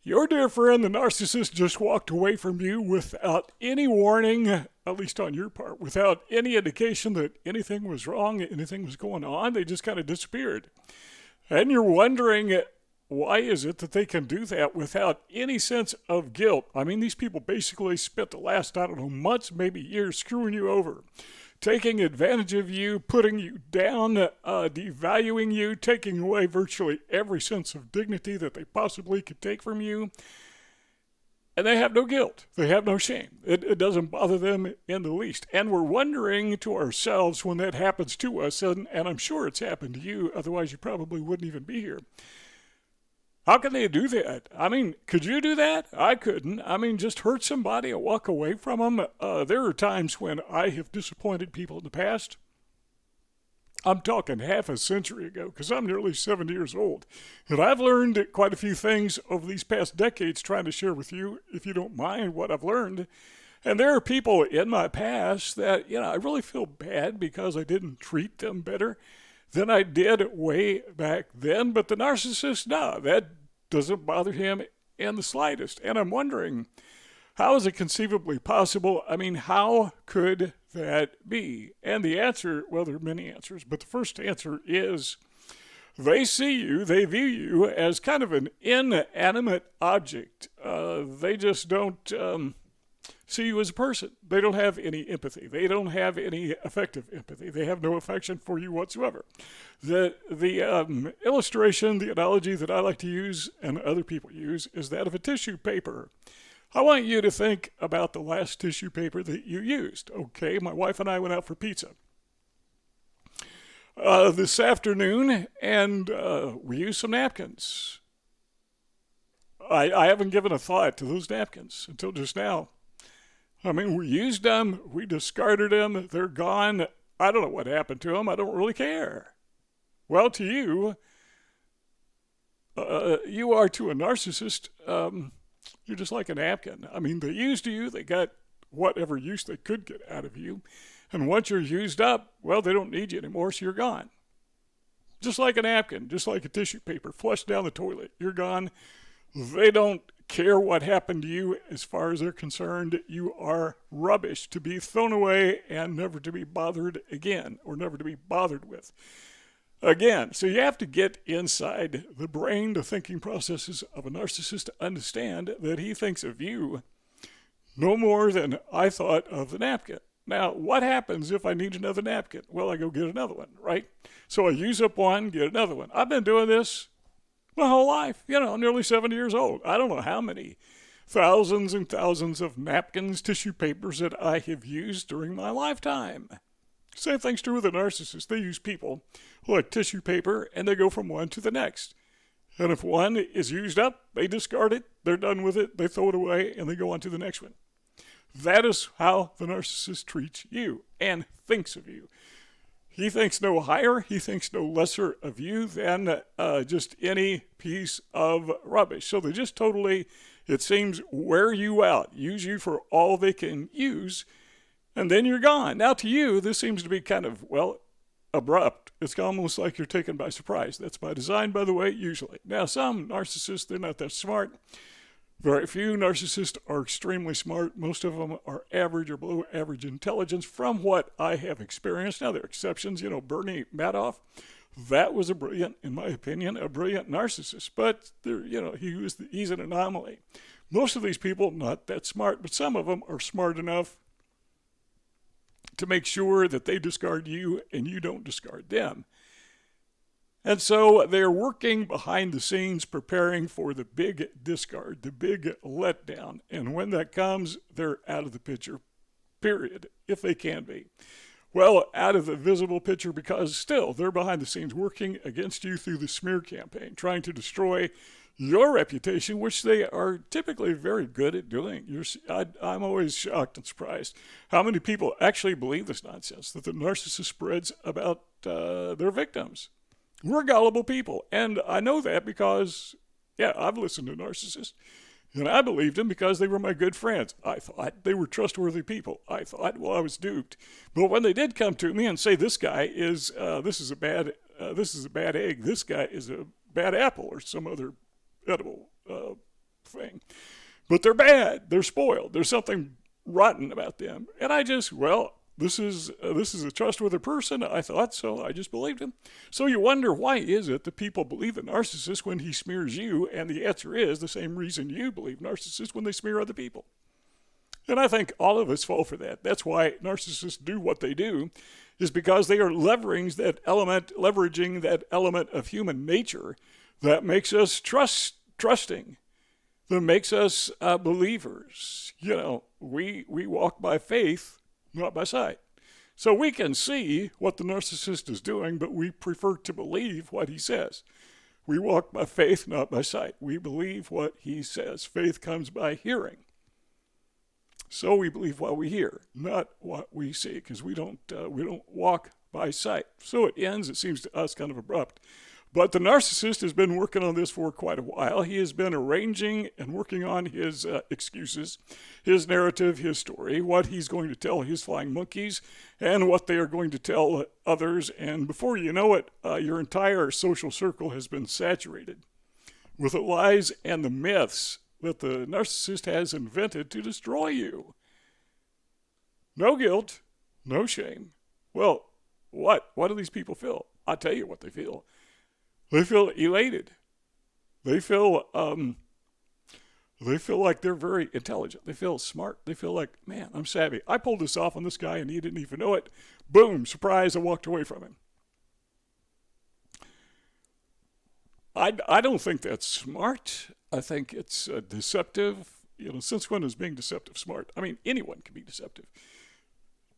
Your dear friend, the narcissist, just walked away from you without any warning, at least on your part, without any indication that anything was wrong, anything was going on. They just kind of disappeared. And you're wondering, why is it that they can do that without any sense of guilt? I mean, these people basically spent the last, I don't know, months, maybe years screwing you over, taking advantage of you, putting you down, devaluing you, taking away virtually every sense of dignity that they possibly could take from you. And they have no guilt. They have no shame. It doesn't bother them in the least. And we're wondering to ourselves when that happens to us, and I'm sure it's happened to you, otherwise you probably wouldn't even be here. How can they do that? I mean, could you do that? I couldn't. I mean, just hurt somebody and walk away from them. There are times when I have disappointed people in the past. I'm talking half a century ago, because I'm nearly 70 years old. And I've learned quite a few things over these past decades trying to share with you, if you don't mind, what I've learned. And there are people in my past that, I really feel bad because I didn't treat them better than I did way back then. But the narcissist, no, that doesn't bother him in the slightest. And I'm wondering, how is it conceivably possible? I mean, how could that be? And the answer, well, there are many answers, but the first answer is they see you, they view you as kind of an inanimate object. They just don't see you as a person. They don't have any empathy. They don't have any effective empathy. They have no affection for you whatsoever. The illustration, the analogy that I like to use and other people use is that of a tissue paper. I want you to think about the last tissue paper that you used. Okay, my wife and I went out for pizza this afternoon, and we used some napkins. I haven't given a thought to those napkins until just now. I mean, we used them, we discarded them, they're gone. I don't know what happened to them. I don't really care. Well, to you, you are to a narcissist, you're just like a napkin. I mean, they used you, they got whatever use they could get out of you. And once you're used up, well, they don't need you anymore, so you're gone. Just like a napkin, just like a tissue paper, flushed down the toilet, you're gone. They don't care what happened to you as far as they're concerned. You are rubbish to be thrown away and never to be bothered again, or never to be bothered with again. So you have to get inside the brain, the thinking processes of a narcissist to understand that he thinks of you no more than I thought of the napkin. Now, what happens if I need another napkin? Well, I go get another one, right? So I use up one, get another one. I've been doing this my whole life. I'm nearly 70 years old. I don't know how many thousands and thousands of napkins, tissue papers that I have used during my lifetime. Same thing's true with a narcissist. They use people like tissue paper, and they go from one to the next. And if one is used up, they discard it, they're done with it, they throw it away, and they go on to the next one. That is how the narcissist treats you and thinks of you. He thinks no higher, he thinks no lesser of you than just any piece of rubbish. So they just totally, it seems, wear you out, use you for all they can use, and then you're gone. Now to you, this seems to be kind of, well, abrupt. It's almost like you're taken by surprise. That's by design, by the way, usually. Now some narcissists, they're not that smart. Very few narcissists are extremely smart. Most of them are average or below average intelligence from what I have experienced. Now, there are exceptions. Bernie Madoff, that was in my opinion, a brilliant narcissist. But, he's an anomaly. Most of these people, not that smart, but some of them are smart enough to make sure that they discard you and you don't discard them. And so they're working behind the scenes preparing for the big discard, the big letdown. And when that comes, they're out of the picture, period, if they can be. Well, out of the visible picture because still they're behind the scenes working against you through the smear campaign, trying to destroy your reputation, which they are typically very good at doing. I'm always shocked and surprised how many people actually believe this nonsense that the narcissist spreads about their victims. We're gullible people, and I know that because, I've listened to narcissists, and I believed them because they were my good friends. I thought they were trustworthy people. I thought, well, I was duped. But when they did come to me and say, this guy is, this is a bad egg, this guy is a bad apple, or some other edible thing. But they're bad. They're spoiled. There's something rotten about them. And I just, this is a trustworthy person. I thought so. I just believed him. So you wonder, why is it that people believe a narcissist when he smears you? And the answer is the same reason you believe narcissists when they smear other people. And I think all of us fall for that. That's why narcissists do what they do, is because they are leveraging that element of human nature that makes us trusting, that makes us believers. You know, we walk by faith, not by sight. So we can see what the narcissist is doing, but we prefer to believe what he says. We walk by faith, not by sight. We believe what he says. Faith comes by hearing. So we believe what we hear, not what we see, because we don't walk by sight. So it ends, it seems to us, kind of abrupt. But the narcissist has been working on this for quite a while. He has been arranging and working on his excuses, his narrative, his story, what he's going to tell his flying monkeys, and what they are going to tell others. And before you know it, your entire social circle has been saturated with the lies and the myths that the narcissist has invented to destroy you. No guilt, no shame. Well, what do these people feel? I'll tell you what they feel. They feel elated. They feel like they're very intelligent. They feel smart. They feel like, man, I'm savvy. I pulled this off on this guy and he didn't even know it. Boom, surprise, I walked away from him. I don't think that's smart. I think it's deceptive. You know, since when is being deceptive smart? I mean, anyone can be deceptive.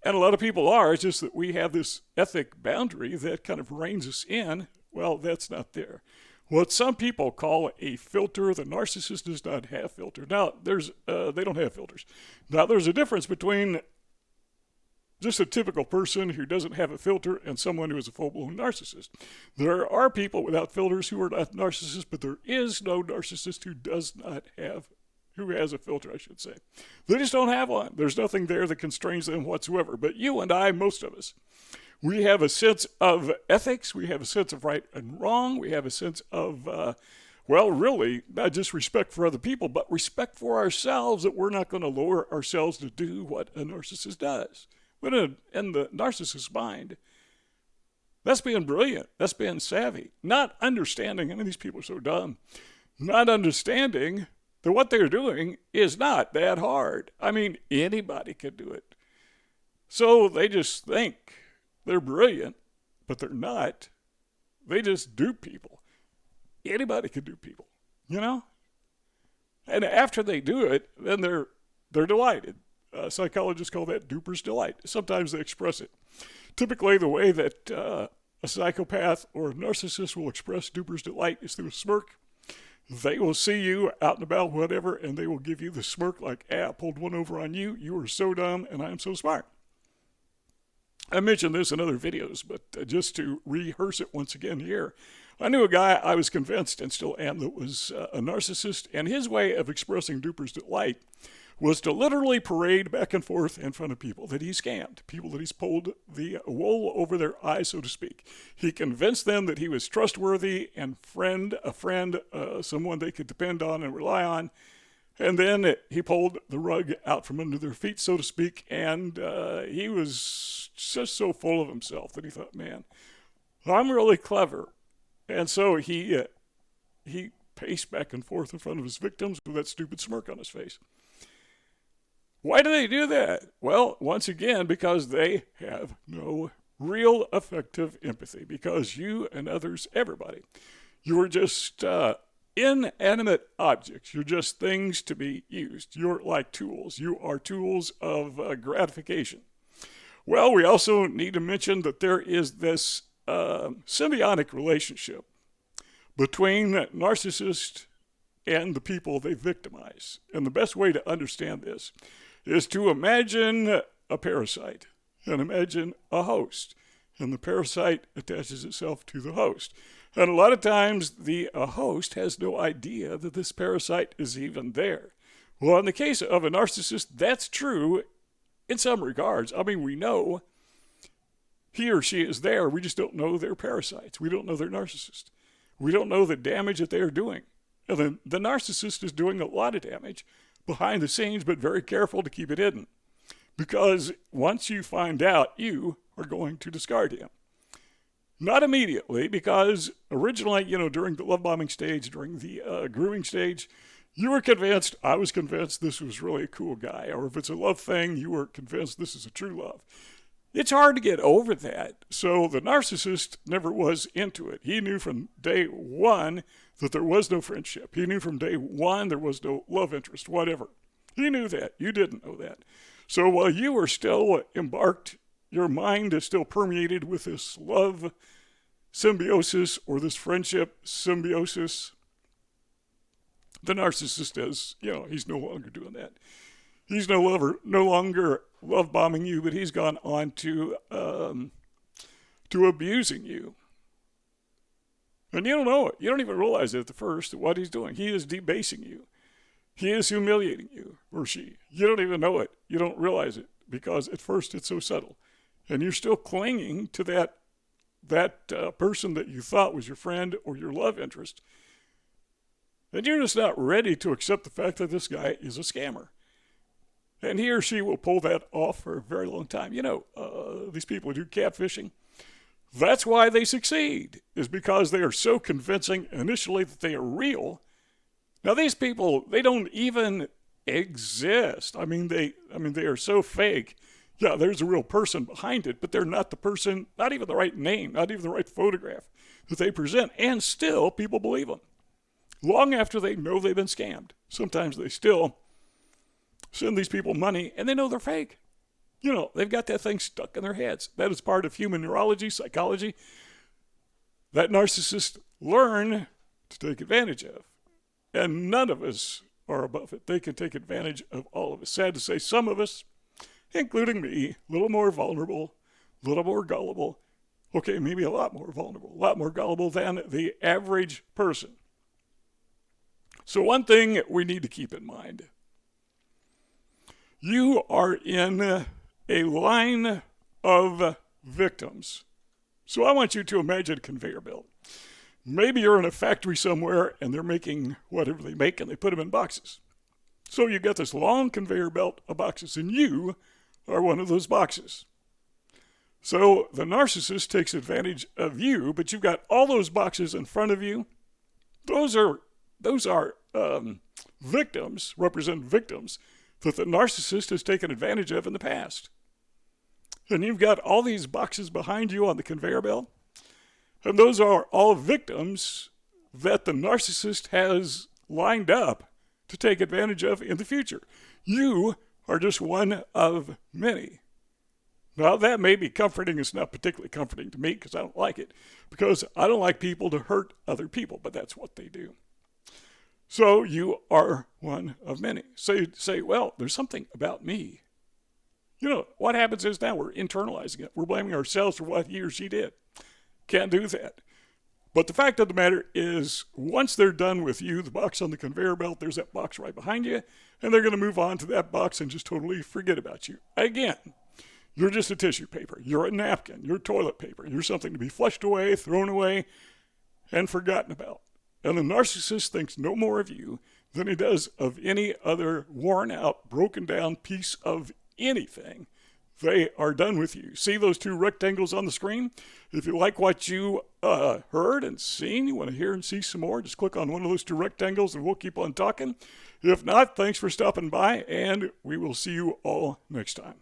And a lot of people are. It's just that we have this ethic boundary that kind of reins us in. Well, that's not there. What some people call a filter, the narcissist does not have filter. Now, they don't have filters. Now, there's a difference between just a typical person who doesn't have a filter and someone who is a full-blown narcissist. There are people without filters who are not narcissists, but there is no narcissist who has a filter, I should say. They just don't have one. There's nothing there that constrains them whatsoever. But you and I, most of us, we have a sense of ethics. We have a sense of right and wrong. We have a sense of, really, not just respect for other people, but respect for ourselves, that we're not going to lower ourselves to do what a narcissist does. But in the narcissist's mind, that's being brilliant. That's being savvy. Not understanding, I mean, these people are so dumb. Not understanding that what they're doing is not that hard. I mean, anybody could do it. So they just think they're brilliant, but they're not. They just dupe people. Anybody can dupe people, you know? And after they do it, then they're delighted. Psychologists call that Duper's delight. Sometimes they express it. Typically, the way that a psychopath or a narcissist will express Duper's delight is through a smirk. They will see you out and about, whatever, and they will give you the smirk like, I pulled one over on you. You are so dumb, and I am so smart. I mentioned this in other videos, but just to rehearse it once again here, I knew a guy I was convinced, and still am, that was a narcissist, and his way of expressing Duper's delight was to literally parade back and forth in front of people that he scammed, people that he's pulled the wool over their eyes, so to speak. He convinced them that he was trustworthy and a friend, someone they could depend on and rely on. And then he pulled the rug out from under their feet, so to speak, and he was just so full of himself that he thought, man, I'm really clever. And so he paced back and forth in front of his victims with that stupid smirk on his face. Why do they do that? Well, once again, because they have no real effective empathy. Because you and others, everybody, you are just inanimate objects. You're just things to be used. You're like tools. You are tools of gratification. Well, we also need to mention that there is this symbiotic relationship between narcissists and the people they victimize. And the best way to understand this is to imagine a parasite and imagine a host. And the parasite attaches itself to the host. And a lot of times the host has no idea that this parasite is even there. Well, in the case of a narcissist, that's true in some regards. I mean, we know he or she is there. We just don't know they're parasites. We don't know they're narcissists. We don't know the damage that they are doing. And then the narcissist is doing a lot of damage behind the scenes, but very careful to keep it hidden. Because once you find out, you are going to discard him. Not immediately, because originally, during the love bombing stage, during the grooming stage, you were convinced, I was convinced this was really a cool guy. Or if it's a love thing, you were convinced this is a true love. It's hard to get over that. So the narcissist never was into it. He knew from day one that there was no friendship. He knew from day one there was no love interest, whatever. He knew that. You didn't know that. So while you were still embarked, your mind is still permeated with this love symbiosis or this friendship symbiosis. The narcissist is, he's no longer doing that. He's no longer love bombing you, but he's gone on to abusing you. And you don't know it. You don't even realize it at the first, what he's doing. He is debasing you. He is humiliating you, or she. You don't even know it. You don't realize it, because at first it's so subtle. And you're still clinging to that person that you thought was your friend or your love interest. And you're just not ready to accept the fact that this guy is a scammer. And he or she will pull that off for a very long time. These people who do catfishing, that's why they succeed, is because they are so convincing initially that they are real. Now, these people, they don't even exist. They are so fake. Yeah, there's a real person behind it, but they're not the person, not even the right name, not even the right photograph that they present. And still, people believe them. Long after they know they've been scammed. Sometimes they still send these people money, and they know they're fake. They've got that thing stuck in their heads. That is part of human neurology, psychology, that narcissists learn to take advantage of. And none of us are above it. They can take advantage of all of us. Sad to say, some of us, including me, a little more vulnerable, a little more gullible, okay, maybe a lot more vulnerable, a lot more gullible than the average person. So one thing we need to keep in mind, you are in a line of victims. So I want you to imagine a conveyor belt. Maybe you're in a factory somewhere and they're making whatever they make and they put them in boxes. So you got this long conveyor belt of boxes and you are one of those boxes. So the narcissist takes advantage of you, but you've got all those boxes in front of you. Those are victims, represent victims that the narcissist has taken advantage of in the past. And you've got all these boxes behind you on the conveyor belt. And those are all victims that the narcissist has lined up to take advantage of in the future. You are just one of many. Now, that may be comforting. It's not particularly comforting to me because I don't like it. Because I don't like people to hurt other people, but that's what they do. So you are one of many. So you say, well, there's something about me. What happens is now we're internalizing it. We're blaming ourselves for what he or she did. Can't do that. But the fact of the matter is, once they're done with you, the box on the conveyor belt, there's that box right behind you, and they're going to move on to that box and just totally forget about you. Again, you're just a tissue paper. You're a napkin. You're toilet paper. You're something to be flushed away, thrown away, and forgotten about. And the narcissist thinks no more of you than he does of any other worn out, broken down piece of anything. They are done with you. See those two rectangles on the screen? If you like what you heard and seen, you want to hear and see some more, just click on one of those two rectangles and we'll keep on talking. If not, thanks for stopping by, and we will see you all next time.